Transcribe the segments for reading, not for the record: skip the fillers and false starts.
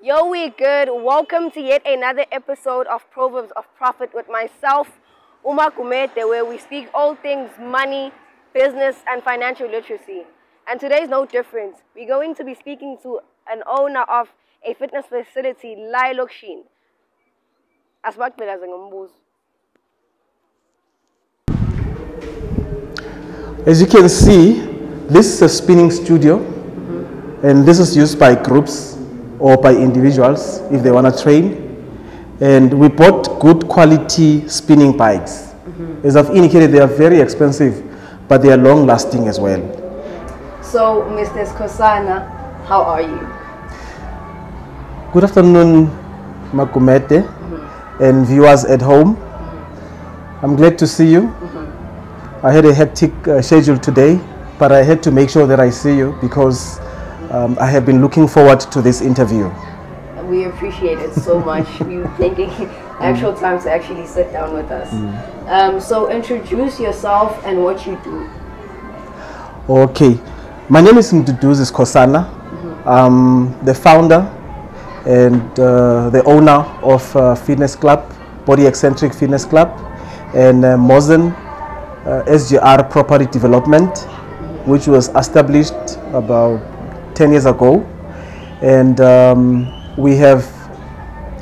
Yo, we good. Welcome to yet another episode of Proverbs of Profit with myself, Uma Kumete, where we speak all things money, business, and financial literacy. And today's no different. We're going to be speaking to an owner of a fitness facility, Real-estate. As you can see, this is a spinning studio, and this is used by groups or by individuals if they want to train. And we bought good quality spinning bikes. As I've indicated, they are very expensive, but they are long lasting as well. So, Mr. Skhosana, how are you? Good afternoon, Makumete, and viewers at home. I'm glad to see you. I had a hectic schedule today, but I had to make sure that I see you because I have been looking forward to this interview. We appreciate it so much. You taking actual time to actually sit down with us. So introduce yourself and what you do. Okay, my name is Mr Skhosana. I'm the founder and the owner of fitness club, BodyXcentric Fitness Club, and Mozen SGR Property Development, which was established about 10 years ago. And we have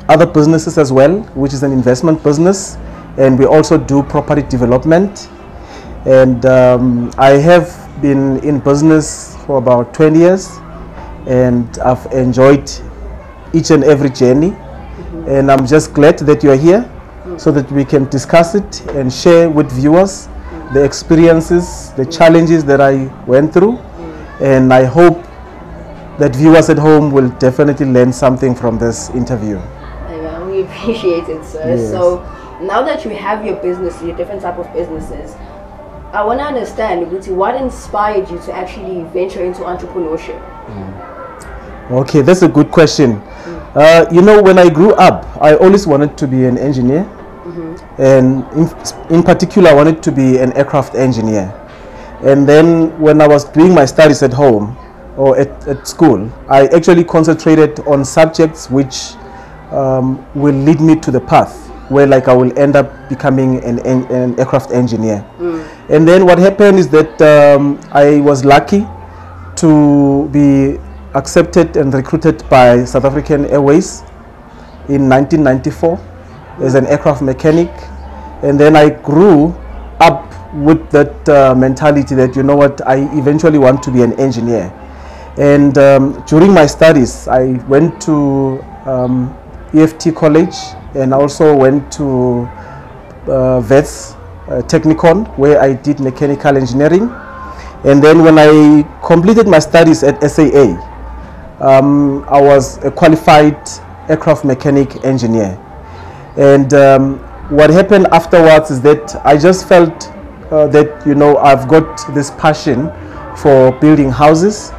other businesses as well, which is an investment business, and we also do property development. And I have been in business for about 20 years, and I've enjoyed each and every journey. And I'm just glad that you're here so that we can discuss it and share with viewers the experiences, the challenges that I went through. And I hope that viewers at home will definitely learn something from this interview. We appreciate it, sir. Yes. So now that you have your business, your different type of businesses, I want to understand, what inspired you to actually venture into entrepreneurship? Okay, that's a good question. You know, when I grew up, I always wanted to be an engineer. And in particular, I wanted to be an aircraft engineer. And then when I was doing my studies at home or at school, I actually concentrated on subjects which will lead me to the path where I will end up becoming an aircraft engineer. And then what happened is that I was lucky to be accepted and recruited by South African Airways in 1994 as an aircraft mechanic. And then I grew up with that mentality that, you know what, I eventually want to be an engineer. And during my studies, I went to EFT College, and also went to VETS Technicon, where I did mechanical engineering. And then when I completed my studies at SAA, I was a qualified aircraft mechanic engineer. And what happened afterwards is that I just felt that, you know, I've got this passion for building houses.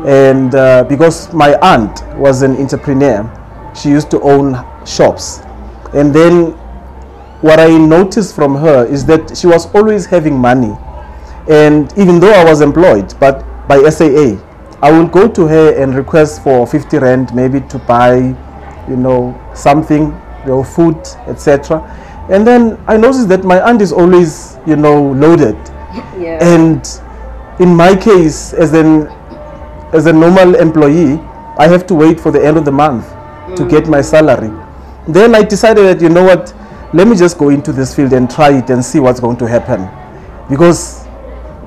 And because my aunt was an entrepreneur, she used to own shops. And then what I noticed from her is that she was always having money. And even though I was employed but by SAA, I would go to her and request for 50 rand maybe to buy, you know, something, you know, food, etc. And then I noticed that my aunt is always, you know, loaded. Yeah. And in my case, as a normal employee, I have to wait for the end of the month to get my salary. Then I decided that, you know what, let me just go into this field and try it and see what's going to happen. Because,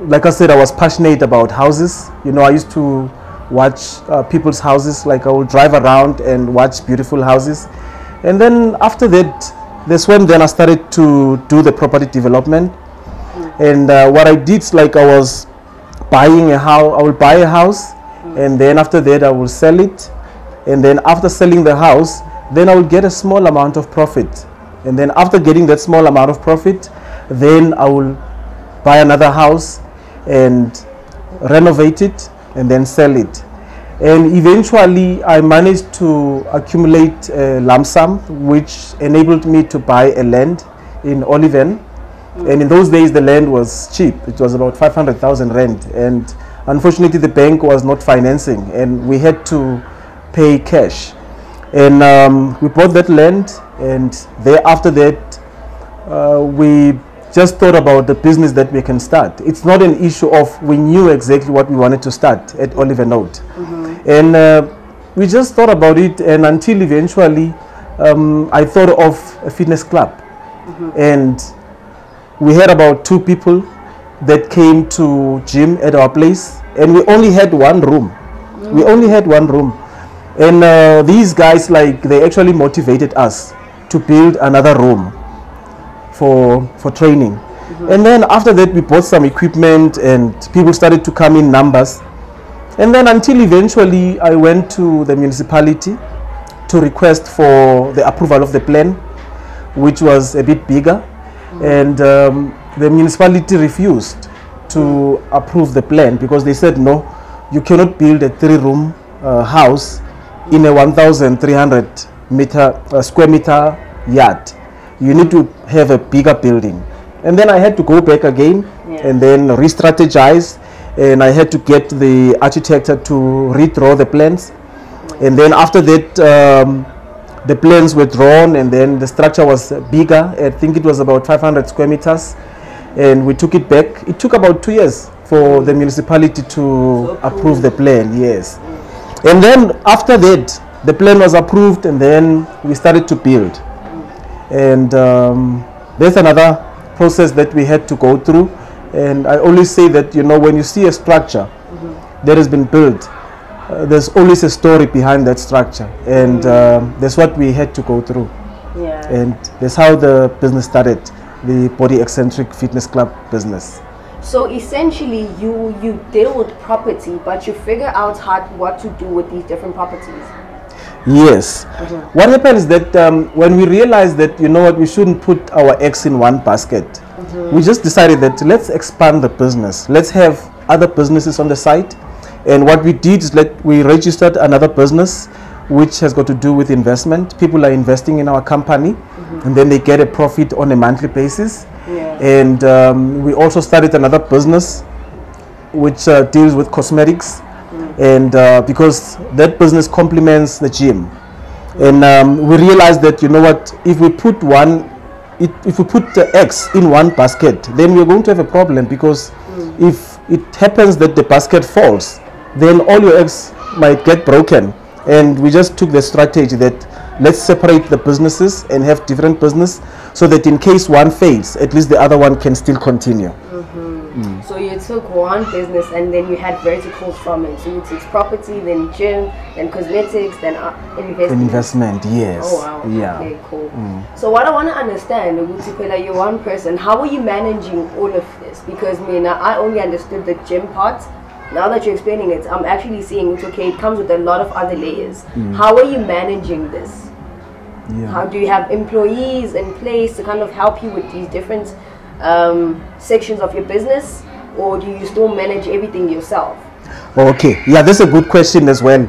like I said, I was passionate about houses. You know, I used to watch people's houses. Like I would drive around and watch beautiful houses. And then after that, that's when then I started to do the property development. And what I did is, like, I was buying a house. I will buy a house, and then after that I will sell it. And then after selling the house, then I will get a small amount of profit. And then after getting that small amount of profit, then I will buy another house and renovate it and then sell it. And eventually I managed to accumulate a lump sum, which enabled me to buy a land in Olievenoutbosch. And in those days the land was cheap. It was about 500,000 rand. And unfortunately the bank was not financing, and we had to pay cash. And we bought that land, and after that, we just thought about the business that we can start. It's not an issue of we knew exactly what we wanted to start at Olievenout. And we just thought about it, and until eventually I thought of a fitness club. And we had about 2 people that came to gym at our place, and we only had 1 room. We only had 1 room. And these guys, like, they actually motivated us to build another room for training. And then after that, we bought some equipment, and people started to come in numbers. And then until eventually I went to the municipality to request for the approval of the plan, which was a bit bigger. And the municipality refused to approve the plan because they said, no, you cannot build a 3-room house in a 1,300 square meter yard. You need to have a bigger building. And then I had to go back again and then re-strategize, and I had to get the architect to redraw the plans. And then after that, the plans were drawn, and then the structure was bigger. I think it was about 500 square meters, and we took it back. It took about 2 years for the municipality to approve the plan, yes. And then after that, the plan was approved, and then we started to build. And there's another process that we had to go through. And I always say that, you know, when you see a structure that has been built, there's always a story behind that structure. And that's what we had to go through. And that's how the business started, the BodyXcentric Fitness Club business. So essentially, you deal with property, but you figure out what to do with these different properties. Yes. What happened is that when we realized that, you know what, we shouldn't put our eggs in one basket, we just decided that let's expand the business. Let's have other businesses on the side. And what we did is we registered another business which has got to do with investment. People are investing in our company, and then they get a profit on a monthly basis. And we also started another business which deals with cosmetics. And because that business complements the gym, and we realized that, you know what, if we put the eggs in one basket, then we're going to have a problem, because if it happens that the basket falls, then all your eggs might get broken. And we just took the strategy that let's separate the businesses and have different business, so that in case one fails, at least the other one can still continue. So you took one business and then you had verticals from it. So you took property, then gym, then cosmetics, then investment. Yes. Oh wow. Yeah. Okay, cool. So what I want to understand, you're one person. How are you managing all of this? Because I only understood the gym part. Now that you're explaining it, I'm actually seeing it's okay. It comes with a lot of other layers. How are you managing this? How do you have employees in place to kind of help you with these different sections of your business, or do you still manage everything yourself? Okay, yeah, that's a good question as well.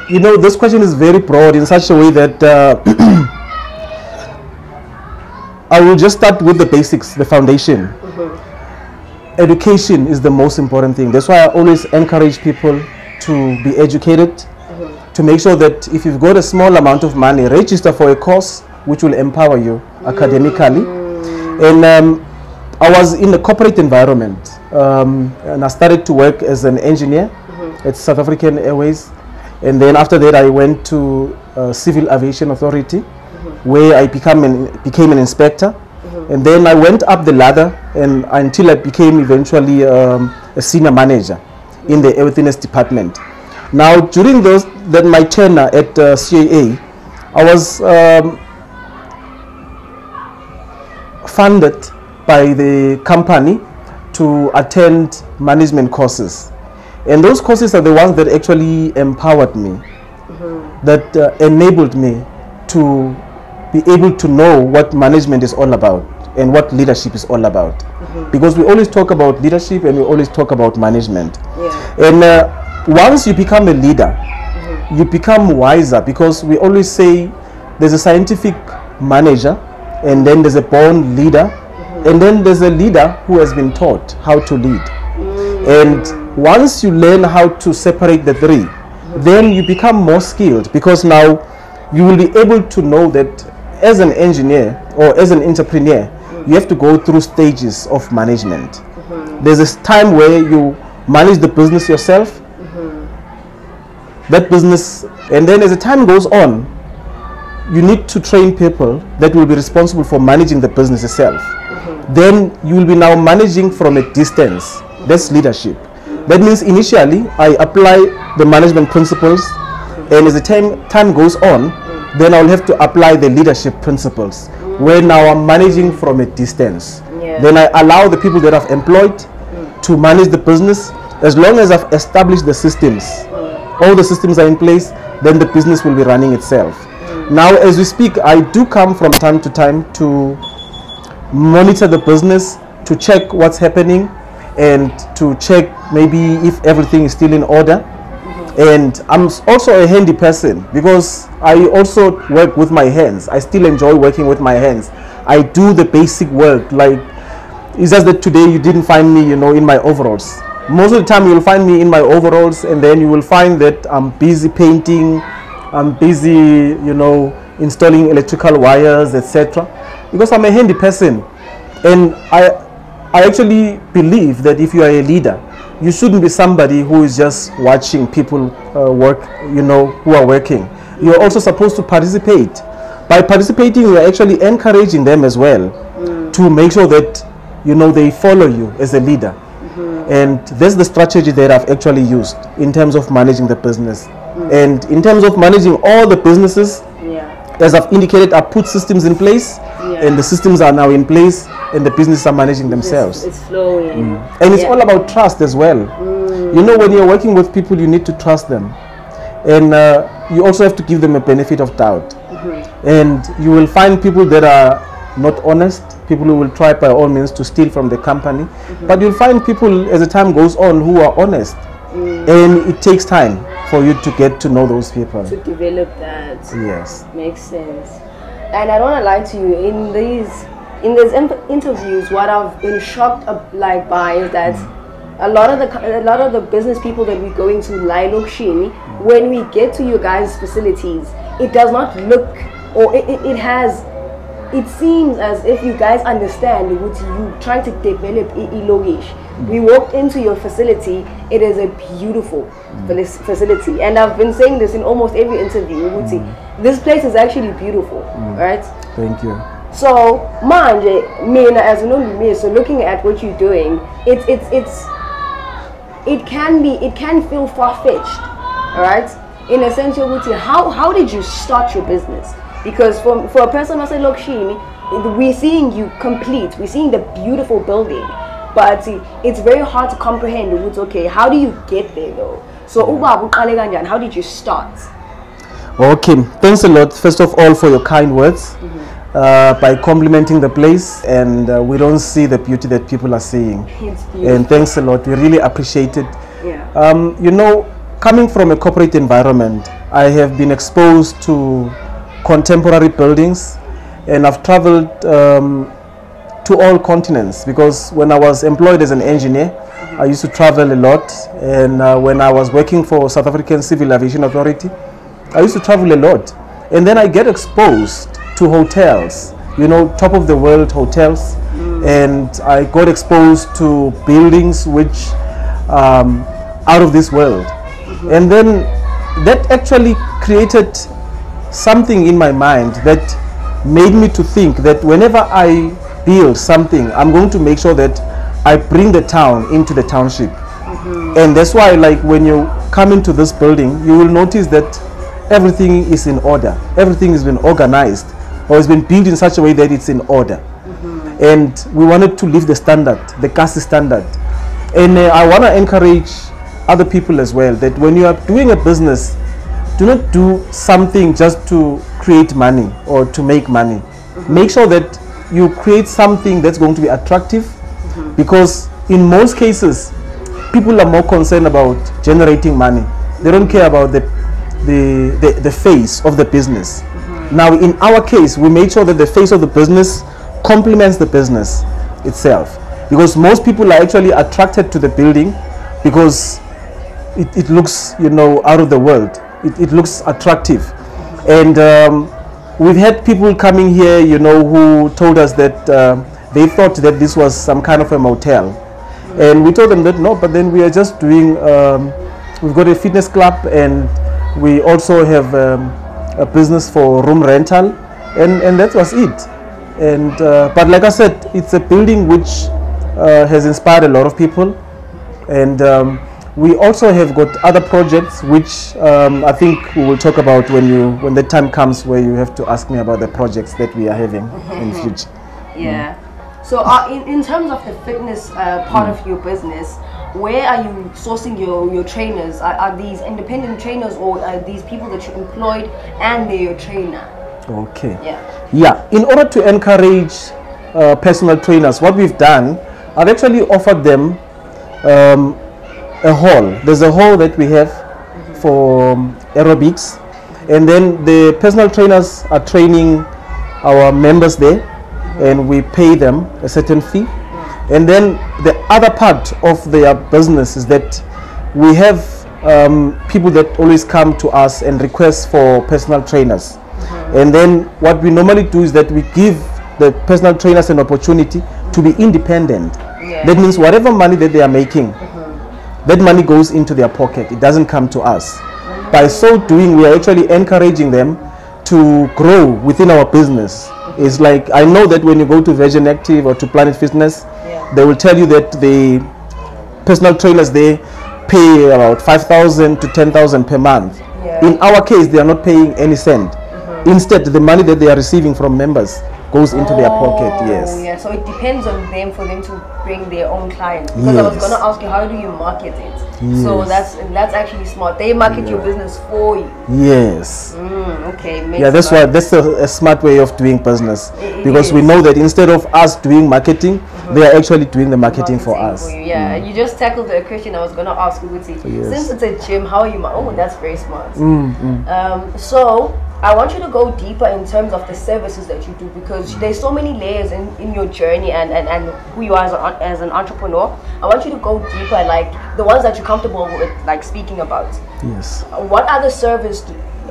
You know, this question is very broad in such a way that I will just start with the basics, the foundation. Education is the most important thing. That's why I always encourage people to be educated, to make sure that if you've got a small amount of money, register for a course which will empower you academically. And I was in a corporate environment, and I started to work as an engineer at South African Airways. And then after that, I went to Civil Aviation Authority, where I became an inspector. And then I went up the ladder until I became eventually a senior manager in the airworthiness department. Now, during my tenure at CAA, I was funded by the company to attend management courses. And those courses are the ones that actually empowered me, that enabled me to be able to know what management is all about and what leadership is all about. Because we always talk about leadership and we always talk about management. And once you become a leader, you become wiser, because we always say there's a scientific manager, and then there's a born leader, and then there's a leader who has been taught how to lead. And once you learn how to separate the three, then you become more skilled, because now you will be able to know that as an engineer or as an entrepreneur, you have to go through stages of management. There's this time where you manage the business yourself, that business, and then as the time goes on, you need to train people that will be responsible for managing the business itself. Then you will be now managing from a distance. That's leadership. That means initially I apply the management principles, and as the time goes on, then I'll have to apply the leadership principles, where now I'm managing from a distance. Then I allow the people that I've employed to manage the business. As long as I've established the systems, all the systems are in place, then the business will be running itself. Now as we speak, I do come from time to time to monitor the business, to check what's happening, and to check maybe if everything is still in order. And I'm also a handy person because I also work with my hands. I still enjoy working with my hands. I do the basic work. Like, it's just that today you didn't find me, you know, in my overalls. Most of the time you'll find me in my overalls, and then you will find that I'm busy painting, I'm busy, you know, installing electrical wires, etc. Because I'm a handy person. And I actually believe that if you are a leader, you shouldn't be somebody who is just watching people work, you know, who are working. You're also supposed to participate. By participating, you're actually encouraging them as well to make sure that, you know, they follow you as a leader. And that's the strategy that I've actually used in terms of managing the business. And in terms of managing all the businesses, as I've indicated, I put systems in place, and the systems are now in place, and the businesses are managing themselves. It's flowing. And it's all about trust as well. You know, when you're working with people, you need to trust them. And you also have to give them a benefit of doubt. And you will find people that are not honest, people who will try by all means to steal from the company. But you'll find people as the time goes on who are honest. And it takes time for you to get to know those people. To develop that. Yes. Makes sense. And I don't want to lie to you, in these interviews, what I've been shocked by is that a lot of the business people that we're going to Lokshini, when we get to your guys' facilities, it does not look, or it seems as if you guys understand what you trying to develop Ilogish. We walked into your facility, it is a beautiful facility, and I've been saying this in almost every interview. This place is actually beautiful, right? Thank you. So, manje, mina as an only so looking at what you're doing, it can feel far-fetched, all right? In a sense, how did you start your business? Because for a person who said, look, we're seeing you complete, we're seeing the beautiful building, but it's very hard to comprehend. Okay, how do you get there though? So, how did you start? Okay, thanks a lot, first of all, for your kind words. By complimenting the place, and we don't see the beauty that people are seeing. And thanks a lot, we really appreciate it. You know, coming from a corporate environment, I have been exposed to contemporary buildings, and I've traveled to all continents, because when I was employed as an engineer, I used to travel a lot. And when I was working for South African Civil Aviation Authority, I used to travel a lot. And then I get exposed to hotels, you know, top of the world hotels, and I got exposed to buildings which out of this world. And then that actually created something in my mind that made me to think that whenever I build something, I'm going to make sure that I bring the town into the township. And that's why, like, when you come into this building, you will notice that everything is in order, everything has been organized, or it's been built in such a way that it's in order. And we wanted to live the standard, the CASI standard. And I want to encourage other people as well, that when you are doing a business, do not do something just to create money or to make money. Make sure that you create something that's going to be attractive, because in most cases, people are more concerned about generating money. They don't care about the face of the business. Now, in our case, we made sure that the face of the business complements the business itself, because most people are actually attracted to the building because it looks, you know, out of the world. It looks attractive. And we've had people coming here, you know, who told us that they thought that this was some kind of a motel. And we told them that no, but then we are just doing, we've got a fitness club, and we also have a business for room rental, and that was it. And but like I said, it's a building which has inspired a lot of people, and we also have got other projects which I think we will talk about when the time comes where you have to ask me about the projects that we are having in the future. Yeah. So in terms of the fitness part of your business, where are you sourcing your trainers? Are these independent trainers, or are these people that you employed and they're your trainer? Okay. Yeah. In order to encourage personal trainers, what we've done, I've actually offered them a hall. There's a hall that we have for aerobics, and then the personal trainers are training our members there, and we pay them a certain fee. And then the other part of their business is that we have people that always come to us and request for personal trainers. And then what we normally do is that we give the personal trainers an opportunity to be independent. That means whatever money that they are making, that money goes into their pocket. It doesn't come to us. By so doing, we are actually encouraging them to grow within our business. It's like, I know that when you go to Virgin Active or to Planet Fitness, they will tell you that the personal trainers, they pay about 5,000 to 10,000 per month. In our case, they are not paying any cent. Instead, the money that they are receiving from members goes into their pocket. Yes. Yeah, so it depends on them for them to bring their own clients. Because I was going to ask you, how do you market it? So that's actually smart. They market your business for you. Yes. Okay. Yeah, that's why that's a smart way of doing business, because we know that instead of us doing marketing, they are actually doing the marketing for us. Yeah, you just tackled a question I was going to ask you. Since it's a gym, how are you? Oh, that's very smart. So I want you to go deeper in terms of the services that you do, because there's so many layers in your journey and who you are as an entrepreneur. I want you to go deeper, like the ones that you're comfortable with, like speaking about. Yes. What other service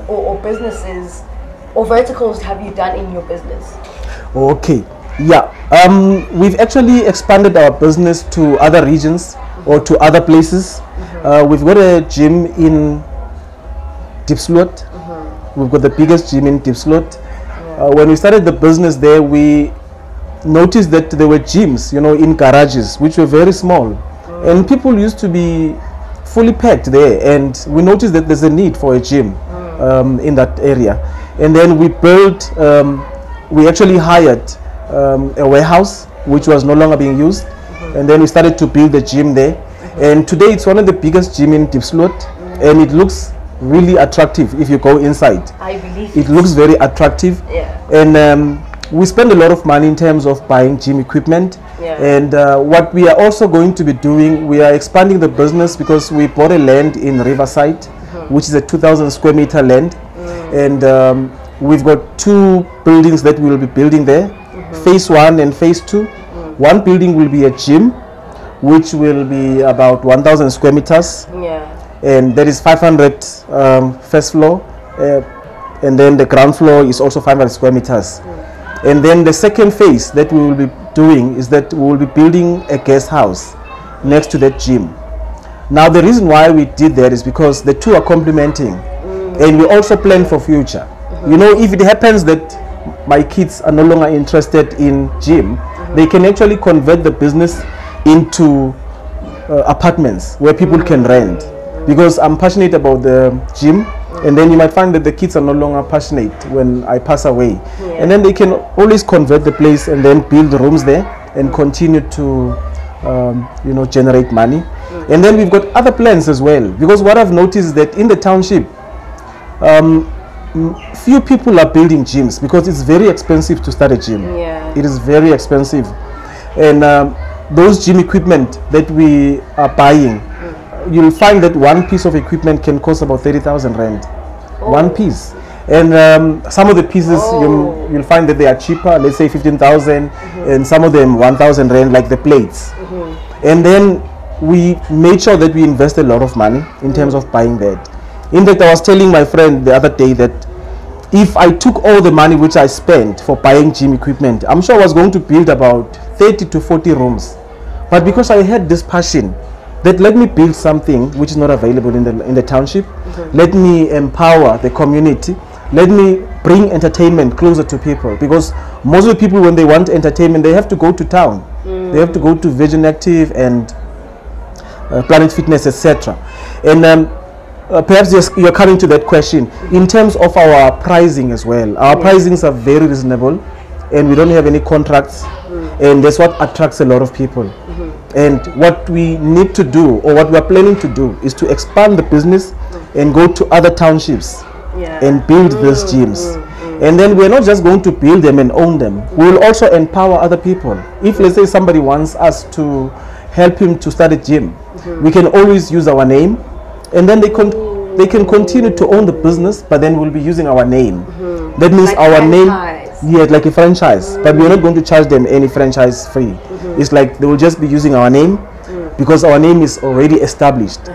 or businesses or verticals have you done in your business? Okay. Yeah. We've actually expanded our business to other regions or to other places. We've got a gym in Diepsloot. We've got the biggest gym in Diepsloot. When we started the business there, we noticed that there were gyms, you know, in garages, which were very small. And people used to be fully packed there. And we noticed that there's a need for a gym in that area. And then we built, we actually hired a warehouse, which was no longer being used. And then we started to build the gym there. And today it's one of the biggest gym in Diepsloot. And it looks really attractive if you go inside. I believe it looks very attractive. And we spend a lot of money in terms of buying gym equipment. And what we are also going to be doing, we are expanding the business because we bought a land in Riverside, which is a 2,000 square meter land. And we've got 2 buildings that we will be building there, phase 1 and phase 2. One building will be a gym, which will be about 1,000 square meters. And that is 500 first floor, and then the ground floor is also 500 square meters. And then the second phase that we will be doing is that we will be building a guest house next to that gym. Now the reason why we did that is because the two are complementing, and we also plan for future. You know, if it happens that my kids are no longer interested in gym, they can actually convert the business into apartments where people can rent. Because I'm passionate about the gym, and then you might find that the kids are no longer passionate when I pass away. And then they can always convert the place and then build rooms there and continue to you know, generate money. And then we've got other plans as well, because what I've noticed is that in the township, few people are building gyms because it's very expensive to start a gym. It is very expensive. And those gym equipment that we are buying, you'll find that one piece of equipment can cost about 30,000 rand. One piece. And some of the pieces you'll find that they are cheaper, let's say 15,000, and some of them 1,000 rand, like the plates. And then we made sure that we invest a lot of money in terms of buying that. In fact, I was telling my friend the other day that if I took all the money which I spent for buying gym equipment, I'm sure I was going to build about 30 to 40 rooms. But because I had this passion that let me build something which is not available in the township, let me empower the community, let me bring entertainment closer to people, because most of the people, when they want entertainment, they have to go to town. They have to go to Virgin Active and Planet Fitness, etc. And perhaps you're coming to that question in terms of our pricing as well. Our pricings are very reasonable, and we don't have any contracts, and that's what attracts a lot of people. And what we need to do, or what we're planning to do, is to expand the business and go to other townships and build these gyms. And then we're not just going to build them and own them. We will also empower other people. If, let's say, somebody wants us to help him to start a gym, we can always use our name, and then they can continue to own the business, but then we'll be using our name. That means like our name, like a franchise, but we're not going to charge them any franchise fee. It's like they will just be using our name because our name is already established.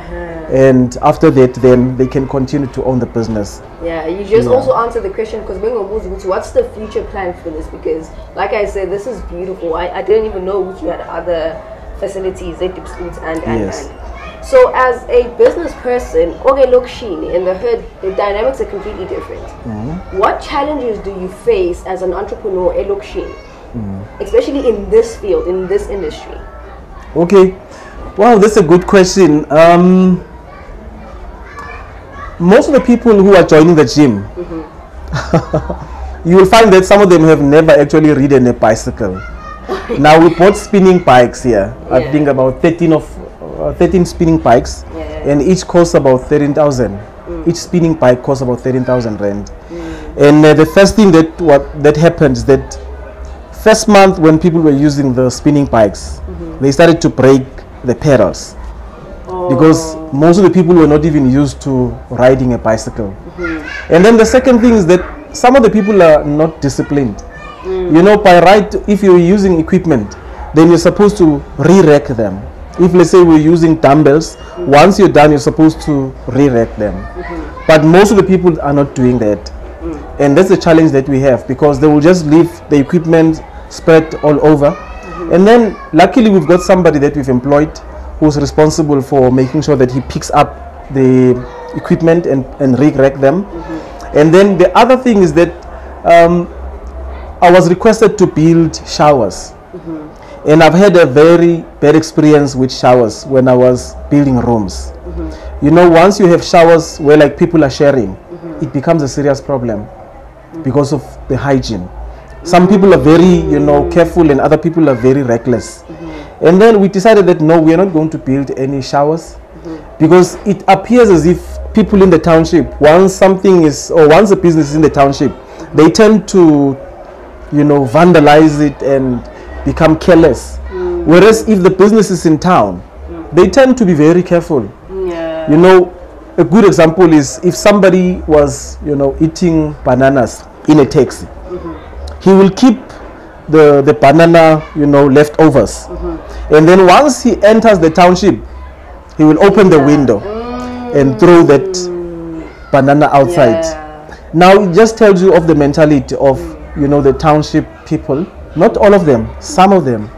And after that, then they can continue to own the business. Yeah, you just also answered the question, because what's the future plan for this? Because like I said, this is beautiful. I didn't even know you had other facilities, and so as a business person, in the hood, the dynamics are completely different. What challenges do you face as an entrepreneur, especially in this field, in this industry? Okay, well, that's a good question. Most of the people who are joining the gym, you will find that some of them have never actually ridden a bicycle. Now we bought spinning bikes here. I think about 13 spinning bikes, and each costs about 13,000. Each spinning bike costs about 13,000 rand. And the first thing that happened is that first month when people were using the spinning bikes, they started to break the pedals. Because most of the people were not even used to riding a bicycle. And then the second thing is that some of the people are not disciplined. You know, by right, if you're using equipment, then you're supposed to re-rack them. If, let's say, we're using dumbbells, once you're done, you're supposed to re-rack them. But most of the people are not doing that. And that's the challenge that we have, because they will just leave the equipment spread all over. And then, luckily, we've got somebody that we've employed who's responsible for making sure that he picks up the equipment and re-rack them. And then the other thing is that I was requested to build showers. And I've had a very bad experience with showers when I was building rooms. You know, once you have showers where like people are sharing, it becomes a serious problem because of the hygiene. Some people are very, careful, and other people are very reckless. And then we decided that no, we are not going to build any showers, because it appears as if people in the township, once a business is in the township, they tend to, vandalize it and become careless. Whereas if the business is in town, they tend to be very careful. A good example is if somebody was, eating bananas in a taxi, he will keep the banana, leftovers. And then once he enters the township, he will open the window and throw that banana outside. Now it just tells you of the mentality of, the township people. Not all of them, some of them.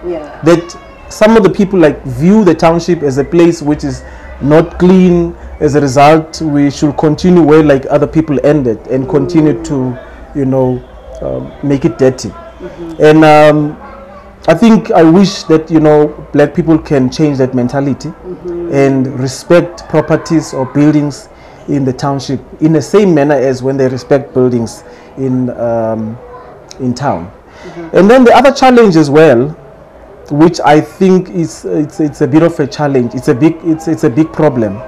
That some of the people view the township as a place which is not clean. As a result, we should continue where other people ended and continue to, make it dirty. And I think I wish that black people can change that mentality and respect properties or buildings in the township in the same manner as when they respect buildings in town. And then the other challenge as well, which I think it's a bit of a challenge. It's a big problem.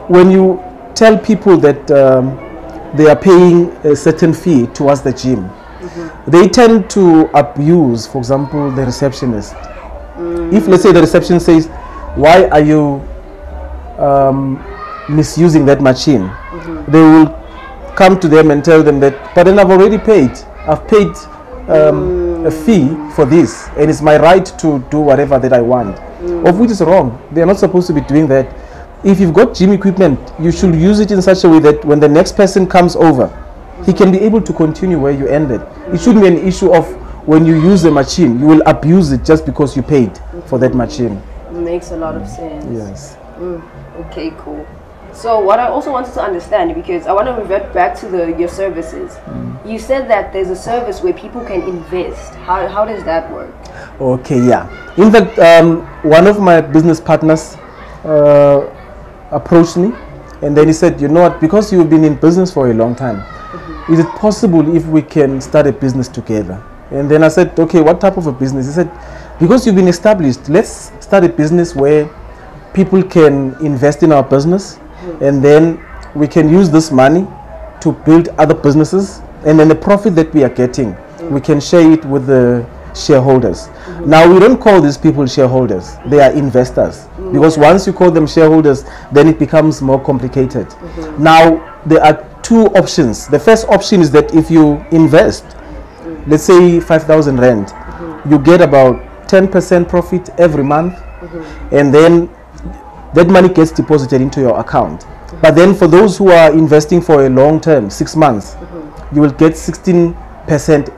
When you tell people that they are paying a certain fee towards the gym, they tend to abuse, for example, the receptionist. If, let's say, the receptionist says, why are you misusing that machine? They will come to them and tell them that, but then I've already paid. I've paid a fee for this, and it's my right to do whatever that I want, of which is wrong. They're not supposed to be doing that. if you've got gym equipment, you should use it in such a way that when the next person comes over, he can be able to continue where you ended. It shouldn't be an issue of when you use the machine, you will abuse it just because you paid for that machine. Makes a lot of sense. Yes. Okay, cool. So what I also wanted to understand, because I want to revert back to your services. You said that there's a service where people can invest. How does that work? Okay, yeah. In fact, one of my business partners approached me, and then he said, you know what, because you've been in business for a long time, is it possible if we can start a business together? And then I said, okay, what type of a business? He said, because you've been established, let's start a business where people can invest in our business, and then we can use this money to build other businesses, and then the profit that we are getting, we can share it with the shareholders. Now, we don't call these people shareholders, they are investors, because once you call them shareholders, then it becomes more complicated. Now, there are two options. The first option is that if you invest, let's say 5,000 rand, you get about 10% profit every month, and then that money gets deposited into your account. But then for those who are investing for a long term, 6 months, you will get 16%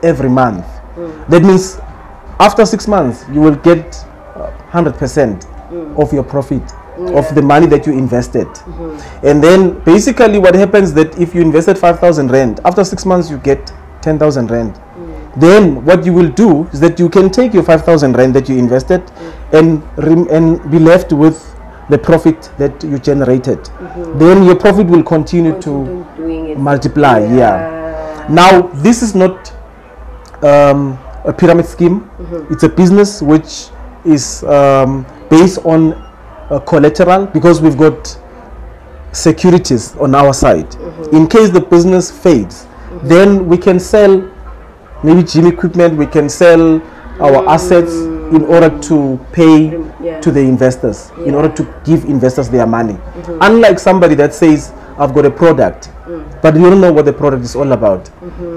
every month. That means after 6 months, you will get 100% of your profit, of the money that you invested. And then basically what happens that if you invested 5,000 rand, after 6 months you get 10,000 rand. Then what you will do is that you can take your 5,000 rand that you invested and be left with the profit that you generated. Then your profit will continue to multiply. Now, this is not a pyramid scheme. It's a business which is based on collateral, because we've got securities on our side. In case the business fades, then we can sell maybe gym equipment, we can sell our assets in order to pay to the investors, in order to give investors their money. Unlike somebody that says, I've got a product, but you don't know what the product is all about.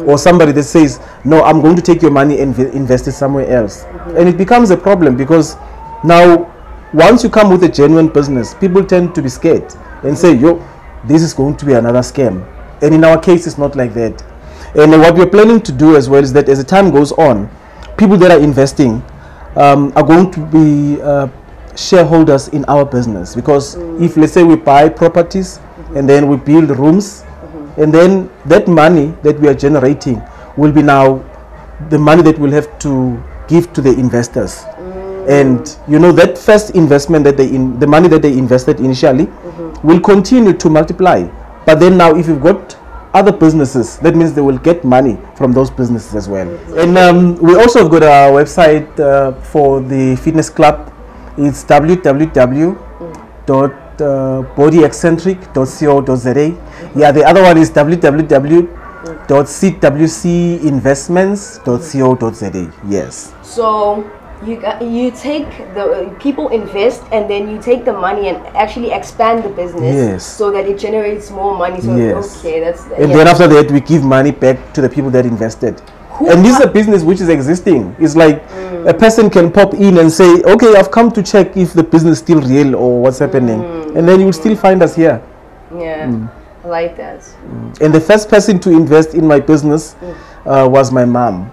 Or somebody that says, no, I'm going to take your money and invest it somewhere else. And it becomes a problem, because now once you come with a genuine business, people tend to be scared and say, yo, this is going to be another scam. And in our case, it's not like that. And what we're planning to do as well is that as the time goes on, people that are investing are going to be shareholders in our business. Because if, let's say, we buy properties and then we build rooms, and then that money that we are generating will be now the money that we'll have to give to the investors. And you know, that first investment that the money that they invested initially will continue to multiply. But then now, if you've got other businesses, that means they will get money from those businesses as well. And we also have got our website for the fitness club. It's www.bodyexcentric.co.za. Yeah, the other one is www.cwcinvestments.co.za. Yes. So you take the people invest, and then you take the money and actually expand the business, so that it generates more money. So okay, that's and then after that we give money back to the people that invested. And this is a business which is existing. It's like a person can pop in and say, okay, I've come to check if the business is still real or what's happening, and then you will still find us here. I like that. And the first person to invest in my business was my mom.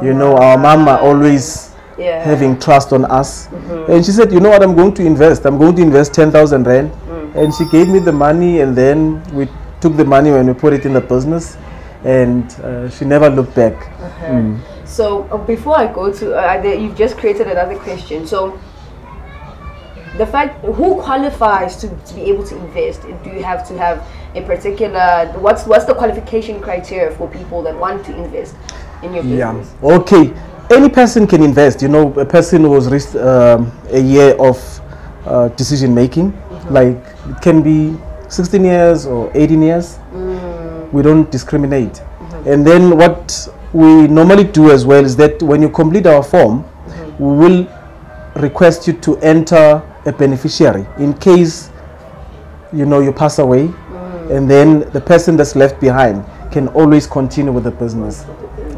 You know, our mom are always having trust on us, and she said, you know what, I'm going to invest 10,000 rand, and she gave me the money, and then we took the money and we put it in the business, and she never looked back. So before I go to you've just created another question. So the fact, who qualifies to be able to invest? Do you have to have a particular, what's the qualification criteria for people that want to invest in your business? Okay, any person can invest. You know, a person who has reached a year of decision making, like it can be 16 years or 18 years. We don't discriminate. And then what we normally do as well is that when you complete our form, we will request you to enter a beneficiary in case, you know, you pass away, and then the person that's left behind can always continue with the business,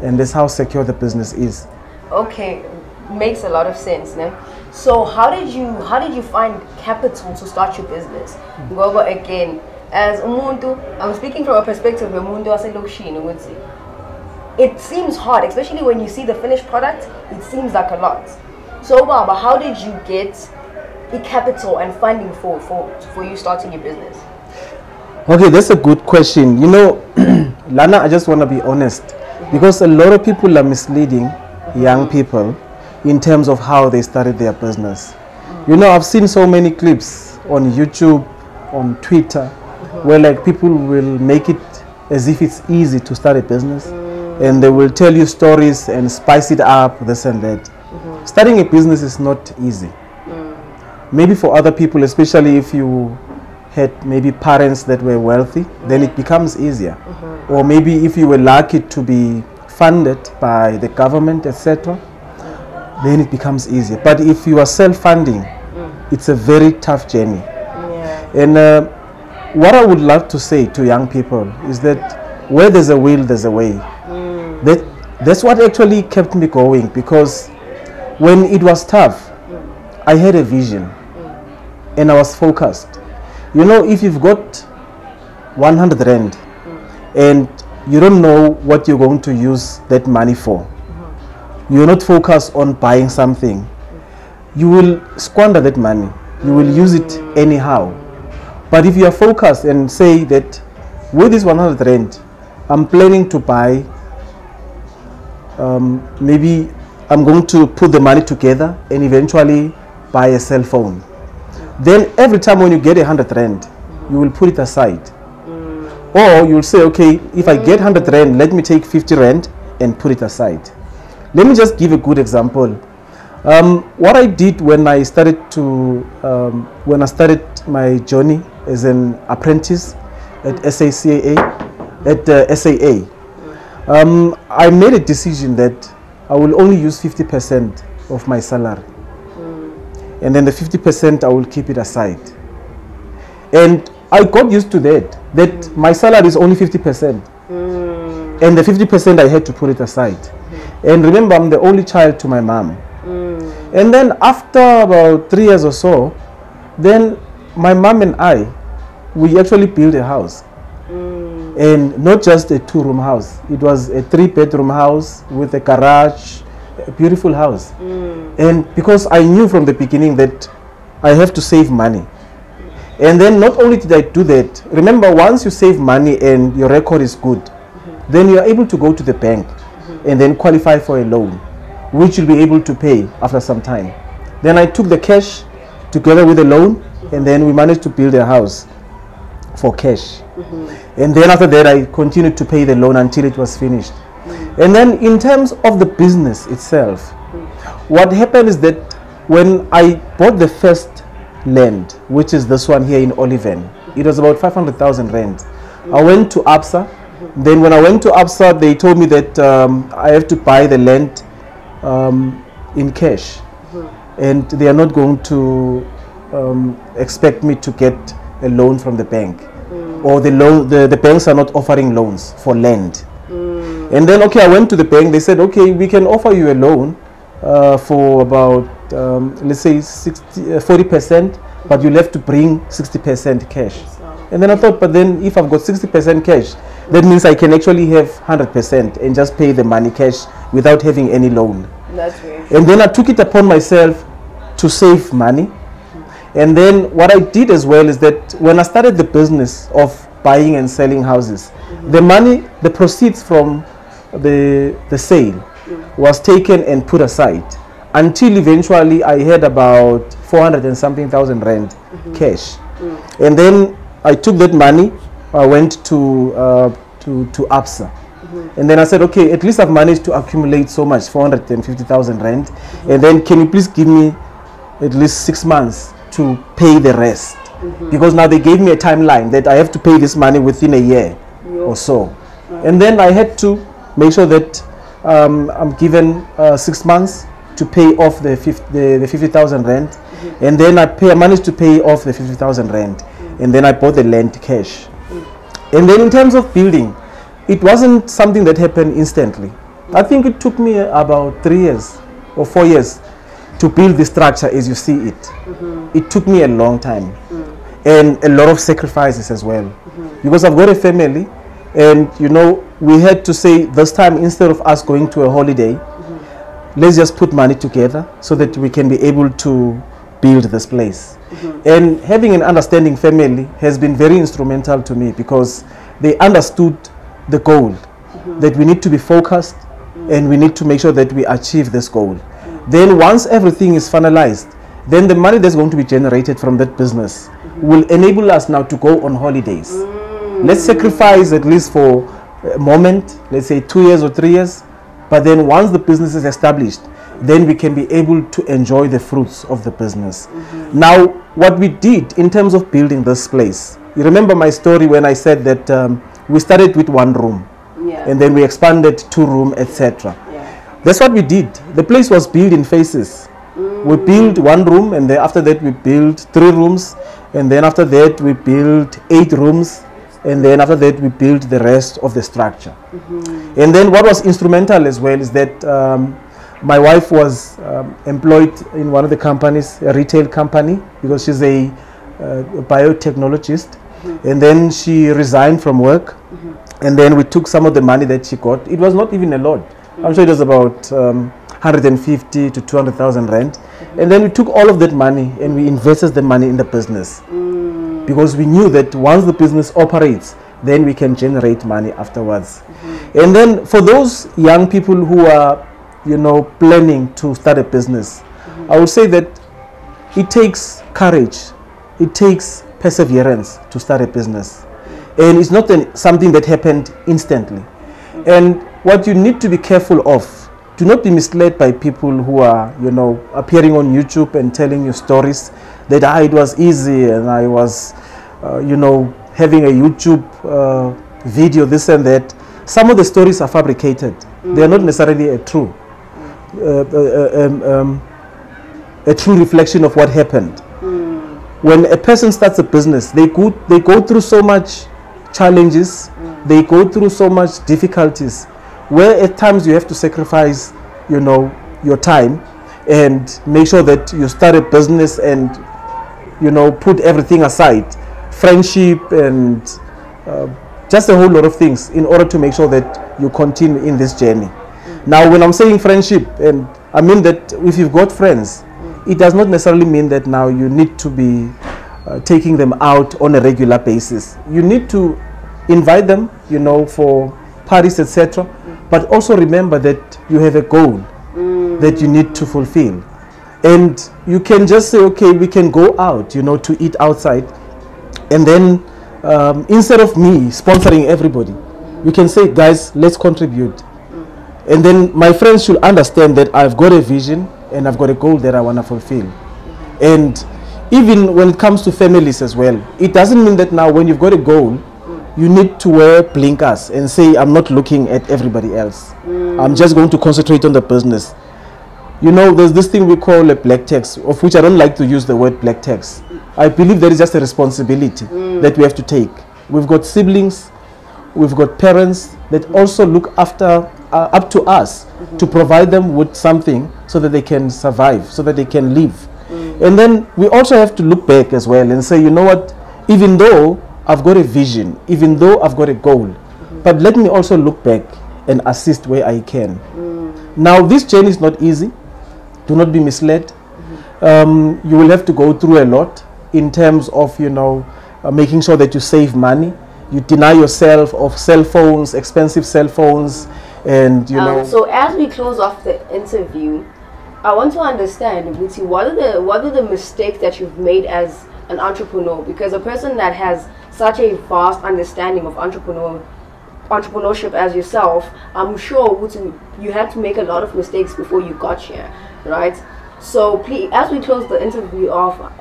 and that's how secure the business is. Okay, makes a lot of sense, no? So how did you find capital to start your business? Ngoba again, as umuntu, I'm speaking from a perspective of umuntu waselokishini ukuthi it seems hard, especially when you see the finished product. It seems like a lot. So Baba, how did you get the capital and funding for you starting your business? Okay, that's a good question. You know, Lana, I just want to be honest, because a lot of people are misleading young people in terms of how they started their business. You know, I've seen so many clips on YouTube, on Twitter, where like people will make it as if it's easy to start a business, and they will tell you stories and spice it up, this and that. Starting a business is not easy. Maybe for other people, especially if you had maybe parents that were wealthy, then it becomes easier. Or maybe if you were lucky to be funded by the government, etc., then it becomes easier. But if you are self-funding, it's a very tough journey. And what I would love to say to young people is that where there's a will, there's a way. That's what actually kept me going, because when it was tough, I had a vision and I was focused. You know, if you've got 100 Rand and you don't know what you're going to use that money for, you're not focused on buying something, you will squander that money. You will use it anyhow. But if you are focused and say that with this 100 Rand, I'm planning to buy, maybe I'm going to put the money together and eventually buy a cell phone. Then every time when you get 100 Rand, you will put it aside. Or you'll say, okay, if I get 100 Rand, let me take 50 Rand and put it aside. Let me just give a good example. What I did when I started my journey as an apprentice at SACAA, SAA, I made a decision that I will only use 50% of my salary. And then the 50% I will keep it aside. And I got used to that my salary is only 50%. And the 50% I had to put it aside. And remember, I'm the only child to my mom. And then after about 3 years or so, then my mom and I, we actually built a house. And not just a 2-room house. It was a 3-bedroom house with a garage, a beautiful house. And because I knew from the beginning that I have to save money. And then not only did I do that, remember, once you save money and your record is good, then you are able to go to the bank and then qualify for a loan, which you'll be able to pay after some time. Then I took the cash together with the loan, and then we managed to build a house for cash. And then after that, I continued to pay the loan until it was finished. And then in terms of the business itself, what happened is that when I bought the first land, which is this one here in Oliven, it was about 500,000 Rand. I went to ABSA. Then when I went to ABSA, they told me that I have to buy the land in cash. And they are not going to expect me to get a loan from the bank. Or the banks are not offering loans for land. And then, okay, I went to the bank. They said, okay, we can offer you a loan for about, let's say 40%, but you'll have to bring 60% cash. And then I thought, but then if I've got 60% cash, that means I can actually have 100% and just pay the money cash without having any loan. That's right. And then I took it upon myself to save money. And then what I did as well is that when I started the business of buying and selling houses, the money, the proceeds from the sale was taken and put aside until eventually I had about 400 and something thousand Rand cash. And then I took that money, I went to ABSA. And then I said, okay, at least I've managed to accumulate so much, 450,000 Rand. And then can you please give me at least 6 months to pay the rest? Because now they gave me a timeline that I have to pay this money within a year or so. And then I had to make sure that I'm given 6 months to pay off the 50,000 Rand. And then I managed to pay off the 50,000 Rand. And then I bought the land cash. And then in terms of building, it wasn't something that happened instantly. I think it took me about 3 years or 4 years to build the structure as you see it. It took me a long time and a lot of sacrifices as well, because I've got a family, and you know, we had to say this time, instead of us going to a holiday, let's just put money together so that we can be able to build this place. And having an understanding family has been very instrumental to me, because they understood the goal, that we need to be focused and we need to make sure that we achieve this goal. Then once everything is finalized, then the money that's going to be generated from that business will enable us now to go on holidays. Let's sacrifice at least for a moment, let's say 2 years or 3 years, but then once the business is established, then we can be able to enjoy the fruits of the business. Now, what we did in terms of building this place, you remember my story when I said that we started with 1 room, and then we expanded 2 rooms, etc. That's what we did. The place was built in phases. We built 1 room, and then after that we built 3 rooms, and then after that we built 8 rooms, and then after that we built the rest of the structure. And then what was instrumental as well is that my wife was employed in one of the companies, a retail company, because she's a biotechnologist. And then she resigned from work, and then we took some of the money that she got. It was not even a lot. I'm sure it was about 150 to 200,000 rand. And then we took all of that money and we invested the money in the business, because we knew that once the business operates, then we can generate money afterwards. And then for those young people who are, you know, planning to start a business, I would say that it takes courage, it takes perseverance to start a business, and it's not something that happened instantly. And what you need to be careful of, do not be misled by people who are, you know, appearing on YouTube and telling you stories that it was easy and I was, you know, having a YouTube video, this and that. Some of the stories are fabricated. They are not necessarily a true reflection of what happened. When a person starts a business, they go through so much challenges, they go through so much difficulties, where at times you have to sacrifice, you know, your time and make sure that you start a business and, you know, put everything aside, friendship and just a whole lot of things, in order to make sure that you continue in this journey. Now, when I'm saying friendship, and I mean that if you've got friends, it does not necessarily mean that now you need to be taking them out on a regular basis. You need to invite them, you know, for parties, etc. But also remember that you have a goal that you need to fulfill. And you can just say, okay, we can go out, you know, to eat outside. And then instead of me sponsoring everybody, you can say, guys, let's contribute. And then my friends should understand that I've got a vision and I've got a goal that I want to fulfill. And even when it comes to families as well, it doesn't mean that now when you've got a goal, you need to wear blinkers and say, I'm not looking at everybody else. I'm just going to concentrate on the business. You know, there's this thing we call a black tax, of which I don't like to use the word black tax. I believe there is just a responsibility that we have to take. We've got siblings, we've got parents that also look after, up to us to provide them with something so that they can survive, so that they can live. And then we also have to look back as well and say, you know what, even though I've got a vision, even though I've got a goal, but let me also look back and assist where I can. Now, this journey is not easy. Do not be misled. You will have to go through a lot in terms of, you know, making sure that you save money. You deny yourself of cell phones, expensive cell phones, and you know. So as we close off the interview, I want to understand, Buti, what are the mistakes that you've made as an entrepreneur? Because a person that has such a vast understanding of entrepreneurship as yourself, I'm sure, Buti, you had to make a lot of mistakes before you got here, right? So please, as we close the interview off,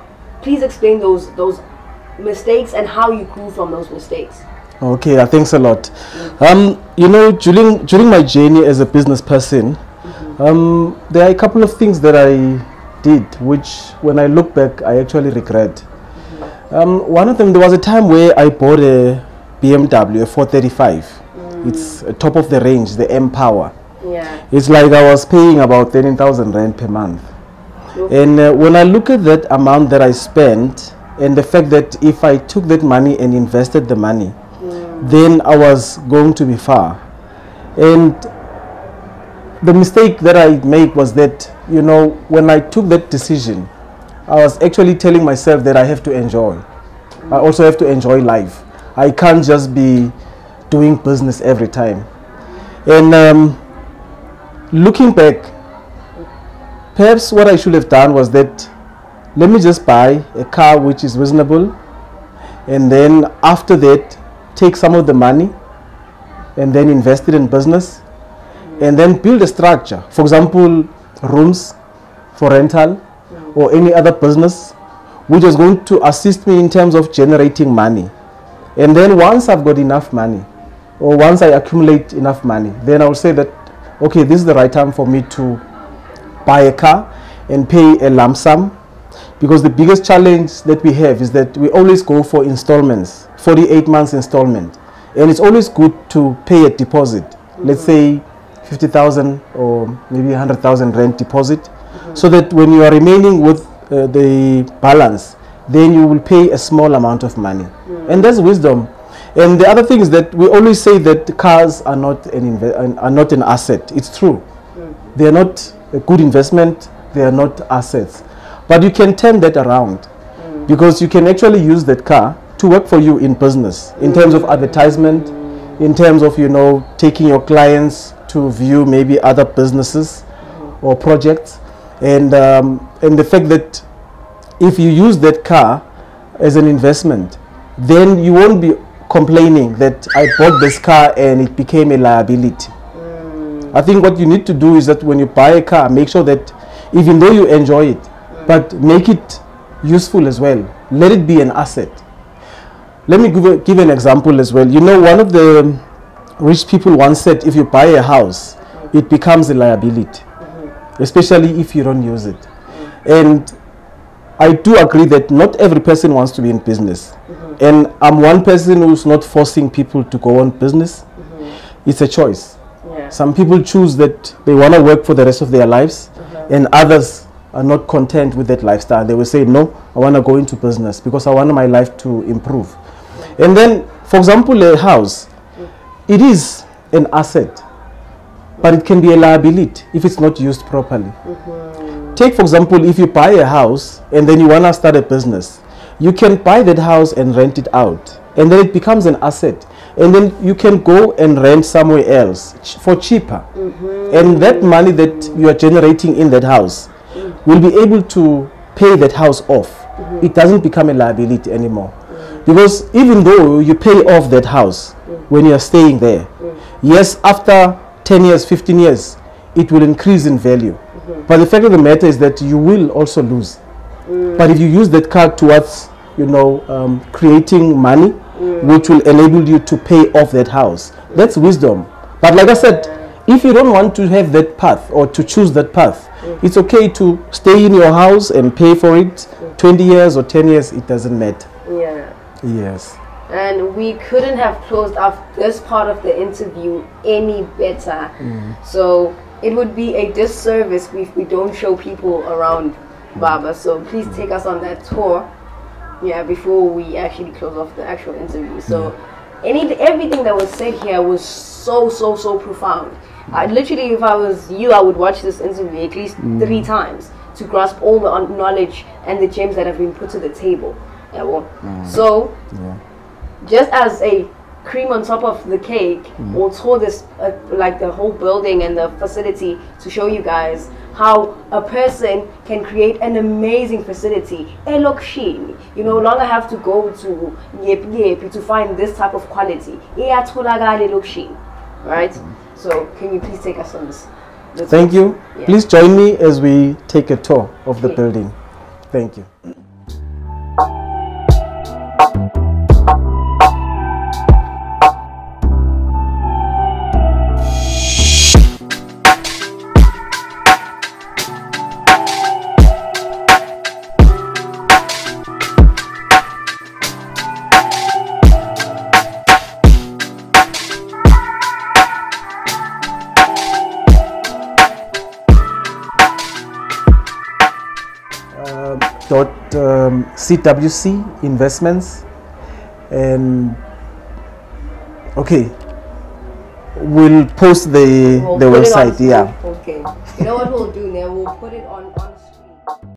please explain those mistakes and how you grew from those mistakes. Okay, thanks a lot. You know, during my journey as a business person, there are a couple of things that I did, which when I look back, I actually regret. One of them, there was a time where I bought a BMW, a 435. It's a top of the range, the M Power. Yeah. It's like I was paying about 13,000 rand per month. And when I look at that amount that I spent, and the fact that if I took that money and invested the money, then I was going to be far. And the mistake that I make was that, you know, when I took that decision, I was actually telling myself that I have to enjoy. I also have to enjoy life. I can't just be doing business every time. And looking back, perhaps what I should have done was that, let me just buy a car which is reasonable, and then after that, take some of the money and then invest it in business, and then build a structure. For example, rooms for rental or any other business which is going to assist me in terms of generating money. And then once I've got enough money, or once I accumulate enough money, then I will say that, okay, this is the right time for me to buy a car and pay a lump sum. Because the biggest challenge that we have is that we always go for installments, 48 months installment. And it's always good to pay a deposit. Let's say 50,000 or maybe 100,000 rent deposit, so that when you are remaining with the balance, then you will pay a small amount of money. And that's wisdom. And the other thing is that we always say that cars are not an asset. It's true. They are not a good investment. They are not assets. But you can turn that around, because you can actually use that car to work for you in business, in terms of advertisement, in terms of, you know, taking your clients to view maybe other businesses or projects. And the fact that if you use that car as an investment, then you won't be complaining that I bought this car and it became a liability. I think what you need to do is that when you buy a car, make sure that even though you enjoy it, but make it useful as well. Let it be an asset. Let me give an example as well. You know, one of the rich people once said, if you buy a house, it becomes a liability, especially if you don't use it. And I do agree that not every person wants to be in business. And I'm one person who's not forcing people to go on business. It's a choice. Some people choose that they want to work for the rest of their lives, and others are not content with that lifestyle. They will say, no, I want to go into business because I want my life to improve. And then, for example, a house, it is an asset, but it can be a liability if it's not used properly. Take, for example, if you buy a house and then you want to start a business, you can buy that house and rent it out, and then it becomes an asset. And then you can go and rent somewhere else for cheaper. And that money that you are generating in that house will be able to pay that house off. It doesn't become a liability anymore. Because even though you pay off that house when you are staying there, yes, after 10 years, 15 years, it will increase in value. But the fact of the matter is that you will also lose. But if you use that card towards, you know, creating money, which will enable you to pay off that house, that's wisdom. But like I said, if you don't want to have that path or to choose that path, it's okay to stay in your house and pay for it 20 years or 10 years, it doesn't matter. Yes. And we couldn't have closed off this part of the interview any better. So it would be a disservice if we don't show people around Baba. So please take us on that tour, before we actually close off the actual interview. So everything that was said here was so profound. Literally, if I was you, I would watch this interview at least 3 times to grasp all the knowledge and the gems that have been put to the table. So just as a cream on top of the cake, we'll tour this like the whole building and the facility to show you guys how a person can create an amazing facility. You no longer have to go to Yepi to find this type of quality. Right? So can you please take us on this? Thank you. Please join me as we take a tour of the building. Thank you. CWC Investments, and okay, we'll post the website. Yeah. Okay. You know what we'll do now? We'll put it on